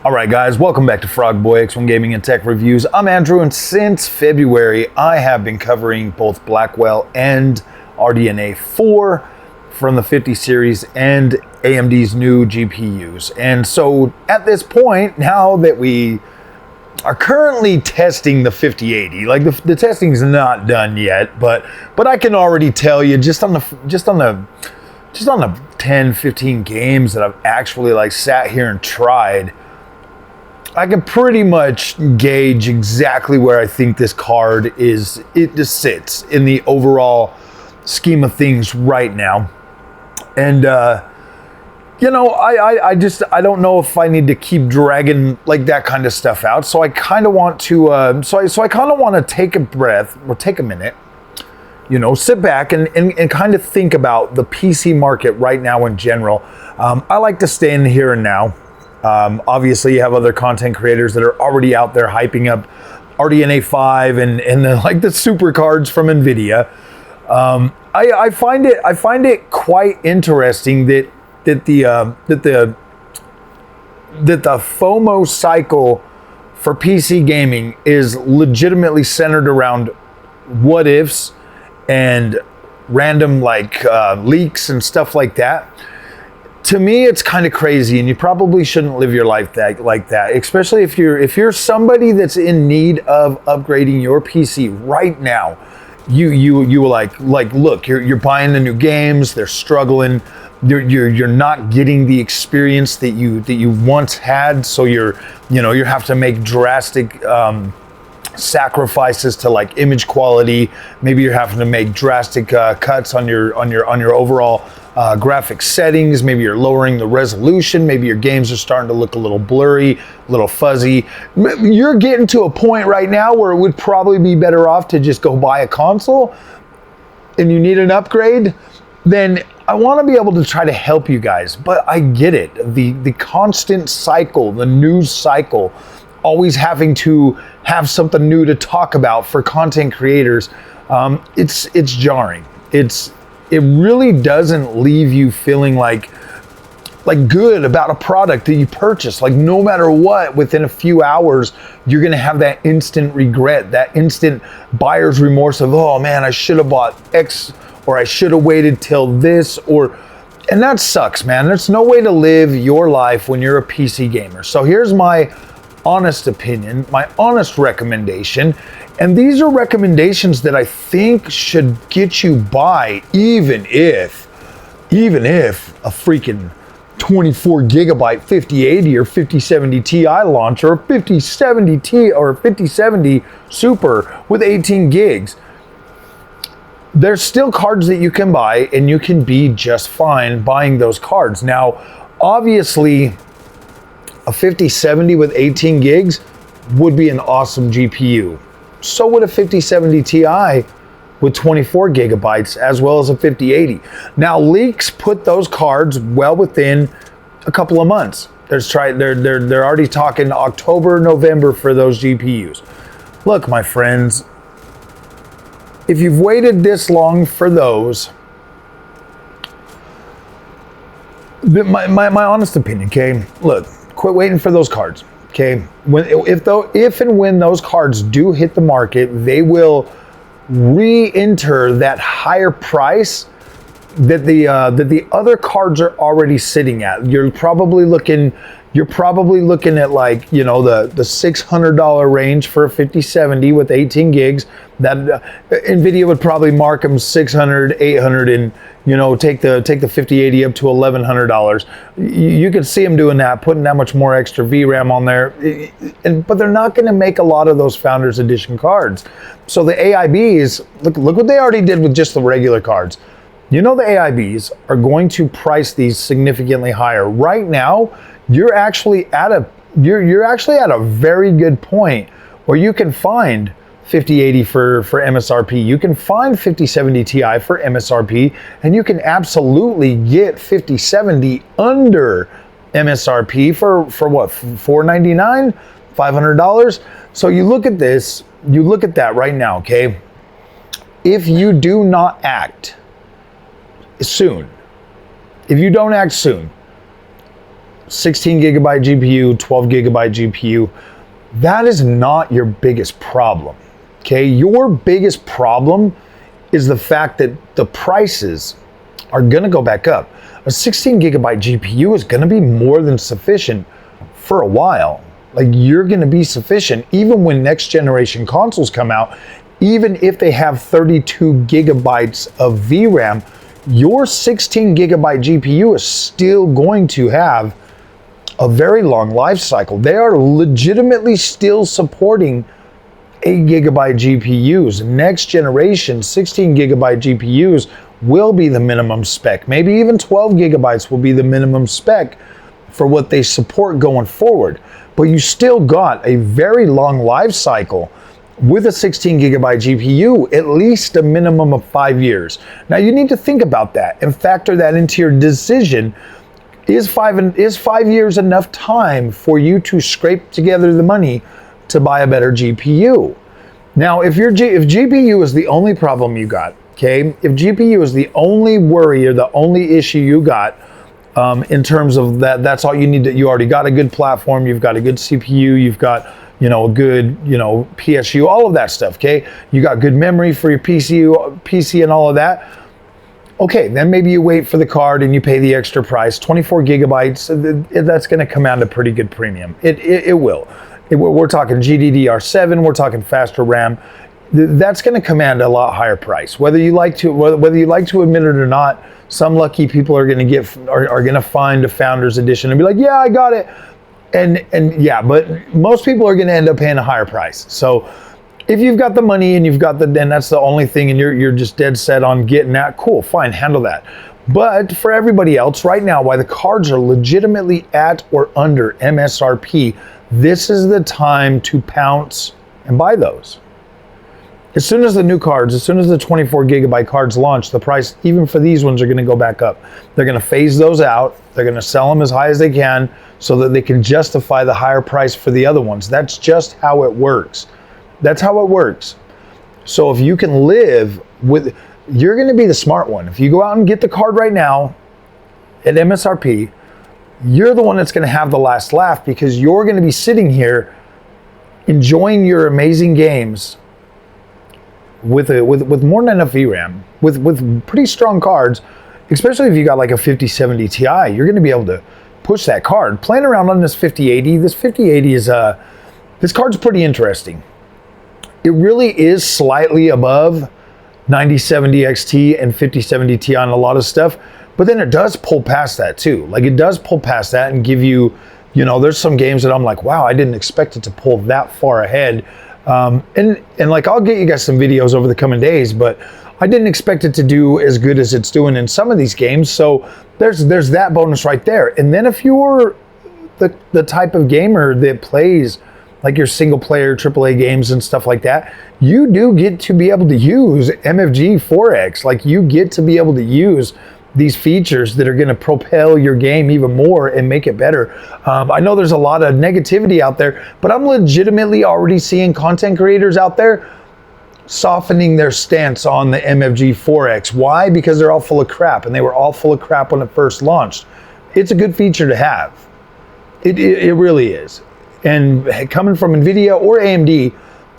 Alright guys, welcome back to Frog Boy X1 Gaming and Tech Reviews. I'm Andrew, and since February I have been covering both Blackwell and RDNA 4 from the 50 series and AMD's new GPUs. And so at this point, now that we are currently testing the 5080, like the testing's not done yet, but I can already tell you just on the 10-15 games that I've actually like sat here and tried, I can pretty much gauge exactly where I think this card is. It just sits in the overall scheme of things right now. And you know, I don't know if I need to keep dragging like that kind of stuff out. So I kind of want to so I kind of want to take a breath or take a minute, you know, sit back and kind of think about the PC market right now in general. I like to stay in the here and now. Obviously you have other content creators that are already out there hyping up RDNA 5 and the super cards from Nvidia. I find it quite interesting that the FOMO cycle for PC gaming is legitimately centered around what ifs and random leaks and stuff like that. To me, it's kind of crazy, and you probably shouldn't live your life like that, especially if you're somebody that's in need of upgrading your PC right now. You like look, you're buying the new games, they're struggling, you're not getting the experience that you once had, so you're have to make drastic sacrifices to like image quality. Maybe you're having to make drastic cuts on your overall graphic settings. Maybe you're lowering the resolution. Maybe your games are starting to look a little blurry, a little fuzzy. You're getting to a point right now where it would probably be better off to just go buy a console, and you need an upgrade. Then I want to be able to try to help you guys, but I get it. The constant cycle, the news cycle, always having to have something new to talk about for content creators, it's jarring. It really doesn't leave you feeling like good about a product that you purchased. Like no matter what, within a few hours, you're gonna have that instant regret, that instant buyer's remorse of, oh man, I should have bought X, or I should have waited till this, and that sucks, man. There's no way to live your life when you're a PC gamer. So here's my honest opinion, my honest recommendation, and these are recommendations that I think should get you by, even if a freaking 24 gigabyte 5080 or 5070 Ti launch, or a 5070 Ti or 5070 Super with 18 gigs. There's still cards that you can buy, and you can be just fine buying those cards. Now, obviously, a 5070 with 18 gigs would be an awesome GPU. So would a 5070 Ti with 24 gigabytes, as well as a 5080. Now, leaks put those cards well within a couple of months. They're already talking October, November for those GPUs. Look, my friends, if you've waited this long for those, my honest opinion, okay? Look, quit waiting for those cards, okay? If and when those cards do hit the market, they will re-enter that higher price that the other cards are already sitting at. You're probably looking at like, you know, the $600 range for a 5070 with 18 gigs. That Nvidia would probably mark them $600, $800, and you know, take the 5080 up to $1,100. You could see them doing that, putting that much more extra VRAM on there, but they're not going to make a lot of those Founders Edition cards. So the AIBs, look what they already did with just the regular cards. You know, the AIBs are going to price these significantly higher. Right now, you're actually at a very good point where you can find 5080 for MSRP. You can find 5070 Ti for MSRP, and you can absolutely get 5070 under MSRP for what, $499, $500. So you look at this, you look at that right now, okay? If you do not act soon, if you don't act soon, 16 gigabyte GPU, 12 gigabyte GPU, that is not your biggest problem, okay? Your biggest problem is the fact that the prices are gonna go back up. A 16 gigabyte GPU is gonna be more than sufficient for a while. Like, you're gonna be sufficient even when next generation consoles come out. Even if they have 32 gigabytes of VRAM, your 16 gigabyte GPU is still going to have a very long life cycle. They are legitimately still supporting 8 gigabyte GPUs. Next generation 16 gigabyte GPUs will be the minimum spec. Maybe even 12 gigabytes will be the minimum spec for what they support going forward. But you still got a very long life cycle with a 16 gigabyte GPU, at least a minimum of 5 years. Now you need to think about that and factor that into your decision. Is 5 years enough time for you to scrape together the money to buy a better GPU? Now, if GPU is the only problem you got, okay, if GPU is the only worry or the only issue you got, in terms of that's all you need. You already got a good platform, you've got a good CPU, you've got, you know, a good, you know, PSU, all of that stuff, okay? You got good memory for your PC and all of that. Okay, then maybe you wait for the card and you pay the extra price. 24 gigabytes, that's gonna come out a pretty good premium. It will. We're talking GDDR7, we're talking faster RAM. That's gonna command a lot higher price. Whether you like to admit it or not, some lucky people are gonna find a Founders Edition and be like, yeah, I got it. And yeah, but most people are gonna end up paying a higher price. So if you've got the money and and that's the only thing, and you're just dead set on getting that, cool, fine, handle that. But for everybody else right now, why the cards are legitimately at or under MSRP, this is the time to pounce and buy those. As soon as the new cards, as soon as the 24 gigabyte cards launch, the price, even for these ones, are gonna go back up. They're gonna phase those out. They're gonna sell them as high as they can so that they can justify the higher price for the other ones. That's just how it works. That's how it works. So if you can live with, you're gonna be the smart one. If you go out and get the card right now at MSRP, you're the one that's gonna have the last laugh, because you're gonna be sitting here enjoying your amazing games with more than enough VRAM, with pretty strong cards, especially if you got like a 5070 Ti, you're gonna be able to push that card. Playing around on this 5080, this 5080 is, this card's pretty interesting. It really is slightly above 9070 XT and 5070 Ti on a lot of stuff, but then it does pull past that too. Like, it does pull past that and give you, you know, there's some games that I'm like, wow, I didn't expect it to pull that far ahead. And like, I'll get you guys some videos over the coming days, but I didn't expect it to do as good as it's doing in some of these games. So there's that bonus right there. And then if you're the type of gamer that plays like your single player AAA games and stuff like that, you do get to be able to use MFG 4X. Like, you get to be able to use these features that are going to propel your game even more and make it better. I know there's a lot of negativity out there, but I'm legitimately already seeing content creators out there softening their stance on the MFG 4X. Why? Because they're all full of crap, and they were all full of crap when it first launched. It's a good feature to have. It really is. And coming from Nvidia or AMD,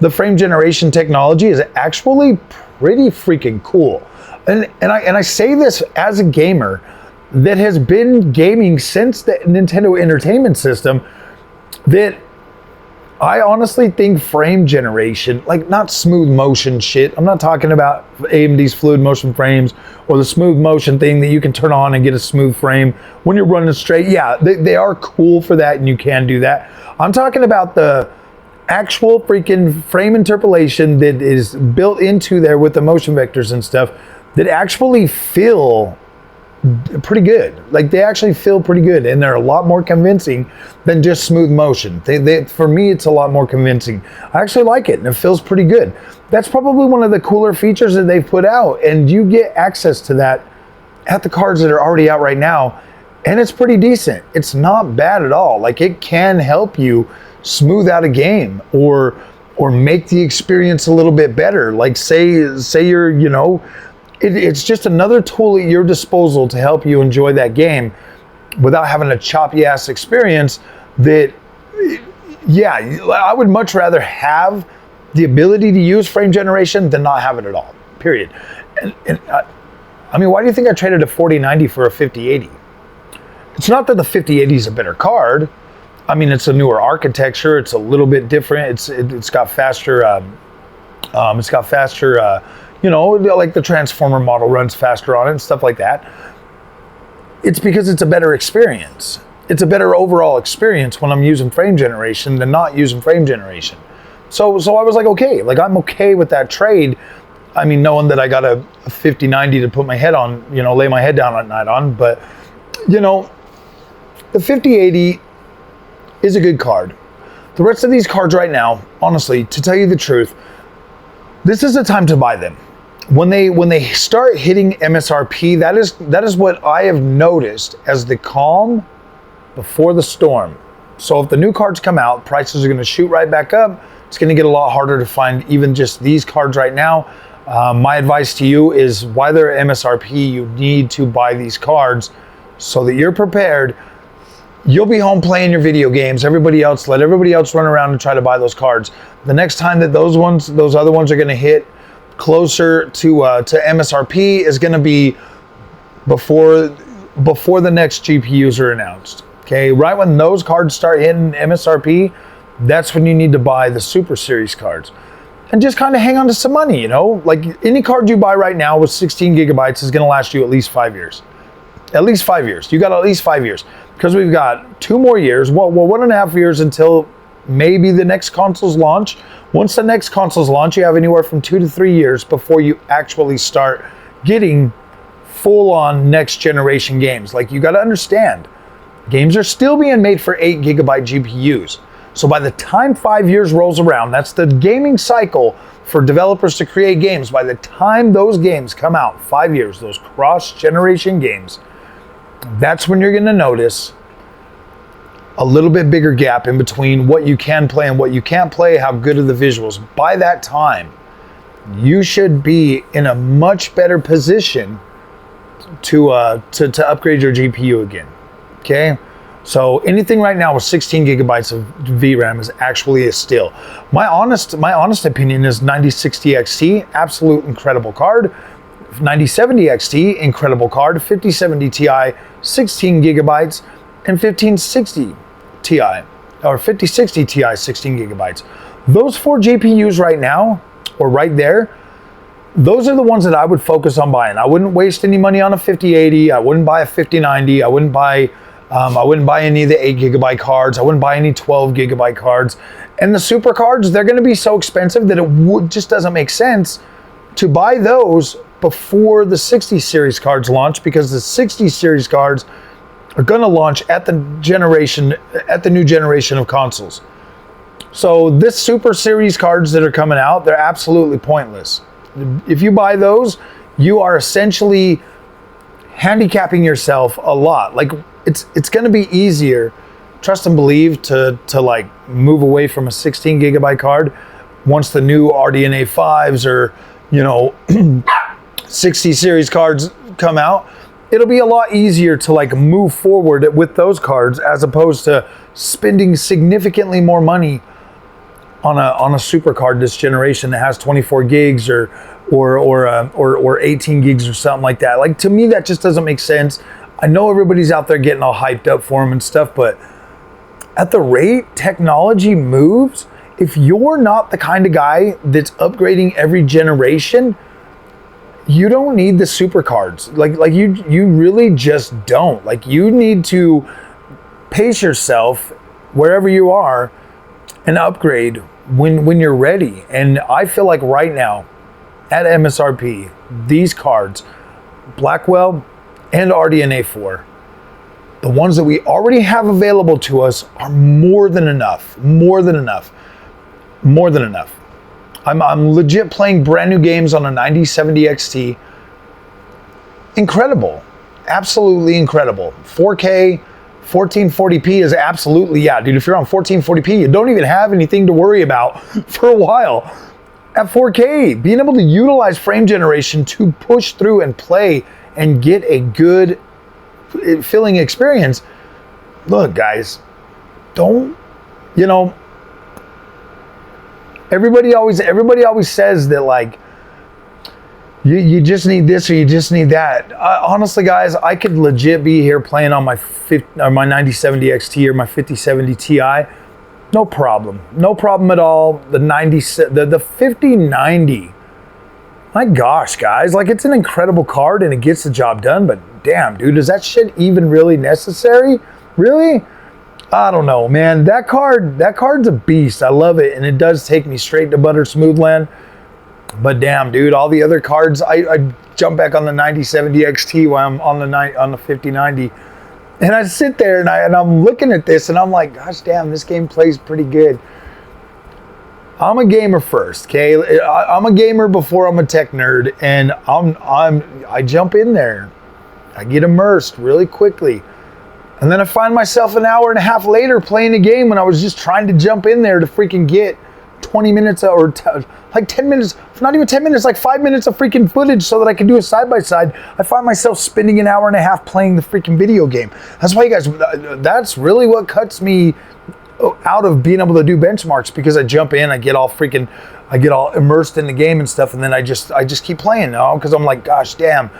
the frame generation technology is actually pretty freaking cool. And I say this as a gamer that has been gaming since the Nintendo Entertainment System, that I honestly think frame generation, like, not smooth motion shit. I'm not talking about AMD's fluid motion frames or the smooth motion thing that you can turn on and get a smooth frame when you're running straight. Yeah, they are cool for that, and you can do that. I'm talking about the actual freaking frame interpolation that is built into there with the motion vectors and stuff that actually feel pretty good. Like, they actually feel pretty good, and they're a lot more convincing than just smooth motion. For me, it's a lot more convincing. I actually like it, and it feels pretty good. That's probably one of the cooler features that they've put out, and you get access to that at the cards that are already out right now, and it's pretty decent. It's not bad at all. Like, it can help you smooth out a game or make the experience a little bit better. Like, say you're, you know, it's just another tool at your disposal to help you enjoy that game. without having a choppy ass experience that, yeah, I would much rather have the ability to use frame generation than not have it at all, period. And I mean, why do you think I traded a 4090 for a 5080? It's not that the 5080 is a better card. I mean, it's a newer architecture. It's a little bit different. It's got faster, you know, like the Transformer model runs faster on it and stuff like that. It's because it's a better experience. It's a better overall experience when I'm using frame generation than not using frame generation. So I was like, okay, like I'm okay with that trade. I mean, knowing that I got a 5090 to put my head on, you know, lay my head down at night on, but you know, the 5080 is a good card. The rest of these cards right now, honestly, to tell you the truth, this is the time to buy them. When they start hitting MSRP, that is what I have noticed as the calm before the storm. So if the new cards come out, prices are going to shoot right back up. It's going to get a lot harder to find even just these cards right now. My advice to you is, while they're MSRP, you need to buy these cards so that you're prepared. You'll be home playing your video games. Let everybody else run around and try to buy those cards. The next time that those other ones are going to hit closer to MSRP is going to be before the next GPUs are announced. Okay, right when those cards start hitting MSRP, that's when you need to buy the Super Series cards. And just kind of hang on to some money, you know? Like any card you buy right now with 16 gigabytes is going to last you at least 5 years. At least 5 years. You got at least 5 years. Because we've got 2 more years, well, 1.5 years until maybe the next consoles launch. Once the next consoles launch, you have anywhere from 2 to 3 years before you actually start getting full-on next generation games. Like, you got to understand, games are still being made for 8 gigabyte GPUs. So by the time 5 years rolls around, that's the gaming cycle for developers to create games. By the time those games come out, 5 years, those cross-generation games, that's when you're going to notice a little bit bigger gap in between what you can play and what you can't play, how good are the visuals. By that time, you should be in a much better position to upgrade your GPU again. Okay? So anything right now with 16 gigabytes of VRAM is actually a steal. My honest opinion is 9060 XT, absolute incredible card. 9070 XT, incredible card. 5070 Ti, 16 gigabytes, and 1560 Ti, or 5060 Ti, 16 gigabytes. Those 4 GPUs right now, or right there, those are the ones that I would focus on buying. I wouldn't waste any money on a 5080. I wouldn't buy a 5090. I wouldn't buy any of the 8 gigabyte cards. I wouldn't buy any 12 gigabyte cards. And the super cards, they're going to be so expensive that it just doesn't make sense to buy those before the 60 series cards launch, because the 60 series cards are going to launch at the new generation of consoles. So this Super Series cards that are coming out, they're absolutely pointless. If you buy those, you are essentially handicapping yourself a lot. Like, it's going to be easier, trust and believe, to like move away from a 16 gigabyte card once the new RDNA 5s or, you know, 60 series cards come out. It'll be a lot easier to like move forward with those cards as opposed to spending significantly more money on a super card this generation that has 24 gigs or 18 gigs or something like that. Like, to me, that just doesn't make sense. I know everybody's out there getting all hyped up for them and stuff, but at the rate technology moves, if you're not the kind of guy that's upgrading every generation, you don't need the super cards. Like you really just don't. Like, you need to pace yourself wherever you are and upgrade when you're ready. And I feel like right now at MSRP, these cards, Blackwell and RDNA 4, the ones that we already have available to us, are more than enough. I'm legit playing brand new games on a 9070 XT. Incredible. Absolutely incredible. 4K, 1440p is absolutely, yeah, dude, if you're on 1440p, you don't even have anything to worry about for a while. At 4K, being able to utilize frame generation to push through and play and get a good feeling experience. Look, guys, don't, you know, everybody always says that, like, you just need this or you just need that. Honestly, guys, I could legit be here playing on my 9070 XT or my 5070 Ti. No problem. No problem at all. The 5090. My gosh, guys, like, it's an incredible card and it gets the job done, but damn, dude, is that shit even really necessary? Really? I don't know, man. That card's a beast. I love it, and it does take me straight to butter smooth land. But damn, dude, all the other cards, I jump back on the 9070 XT while I'm on the 5090, and I sit there and I'm looking at this and I'm like, gosh damn, this game plays pretty good. I'm a gamer first, okay? I'm a gamer before I'm a tech nerd, and I jump in there. I get immersed really quickly. And then I find myself an hour and a half later playing a game when I was just trying to jump in there to freaking get 20 minutes or like 10 minutes, not even 10 minutes, like 5 minutes of freaking footage so that I can do a side-by-side. I find myself spending an hour and a half playing the freaking video game. That's why, you guys, that's really what cuts me out of being able to do benchmarks, because I jump in, I get all immersed in the game and stuff, and then I just keep playing now, because I'm like, gosh damn,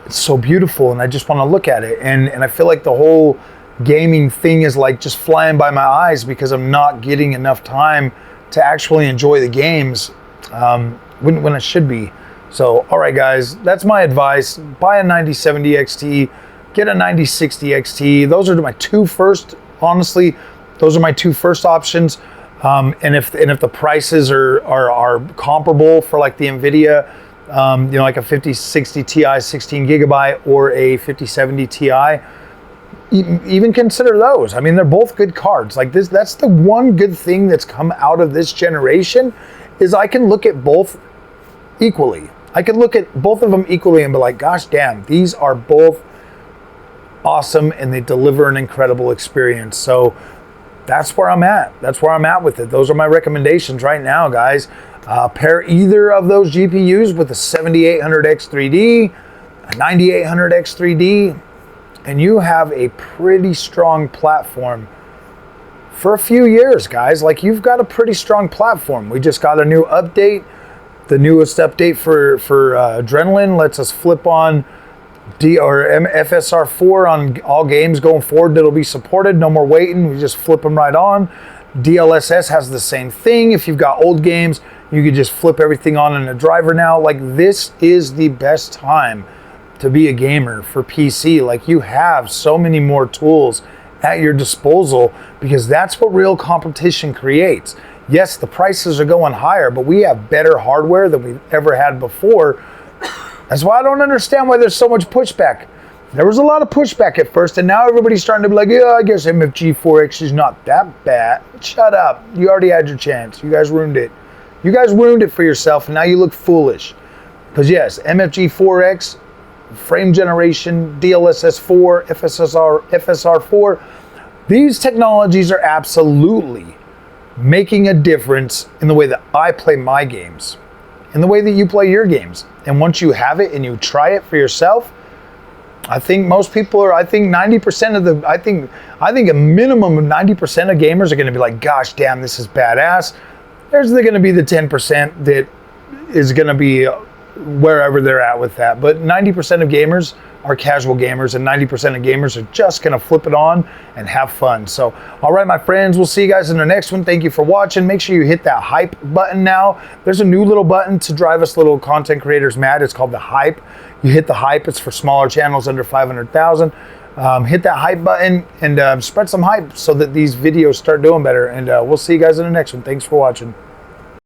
it's so beautiful, and I just want to look at it, and I feel like the whole gaming thing is like just flying by my eyes because I'm not getting enough time to actually enjoy the games when I should be. So, all right, guys, that's my advice. Buy a 9070 XT, get a 9060 XT. Those are my two first, honestly. Those are my two first options. And if the prices are comparable for like the Nvidia, you know, like a 5060 Ti 16 gigabyte or a 5070 Ti, even consider those. I mean, they're both good cards. Like this, that's the one good thing that's come out of this generation, is I can look at both equally. I can look at both of them equally and be like, gosh damn, these are both awesome and they deliver an incredible experience. So that's where I'm at. That's where I'm at with it. Those are my recommendations right now, guys. Pair either of those GPUs with a 7800X3D, a 9800X3D, and you have a pretty strong platform for a few years, guys. Like, you've got a pretty strong platform. We just got a new update. The newest update for Adrenaline lets us flip on FSR4 on all games going forward that'll be supported. No more waiting. We just flip them right on. DLSS has the same thing. If you've got old games, you could just flip everything on in a driver now. Like, this is the best time to be a gamer for PC. Like, you have so many more tools at your disposal, because that's what real competition creates. Yes, the prices are going higher, but we have better hardware than we've ever had before. That's why I don't understand why there's so much pushback. There was a lot of pushback at first, and now everybody's starting to be like, yeah, I guess MFG4X is not that bad. Shut up. You already had your chance. You guys ruined it. You guys ruined it for yourself, and now you look foolish. Because yes, MFG4X, frame generation, DLSS4, FSR4, these technologies are absolutely making a difference in the way that I play my games, in the way that you play your games. And once you have it and you try it for yourself, I think most people are, I think 90% of the, I think a minimum of 90% of gamers are going to be like, gosh damn, this is badass. There's going to be the 10% that is going to be wherever they're at with that. But 90% of gamers are casual gamers, and 90% of gamers are just going to flip it on and have fun. So, all right, my friends, we'll see you guys in the next one. Thank you for watching. Make sure you hit that hype button now. There's a new little button to drive us little content creators mad. It's called the hype. You hit the hype. It's for smaller channels under 500,000. Hit that hype button and spread some hype so that these videos start doing better. And we'll see you guys in the next one. Thanks for watching.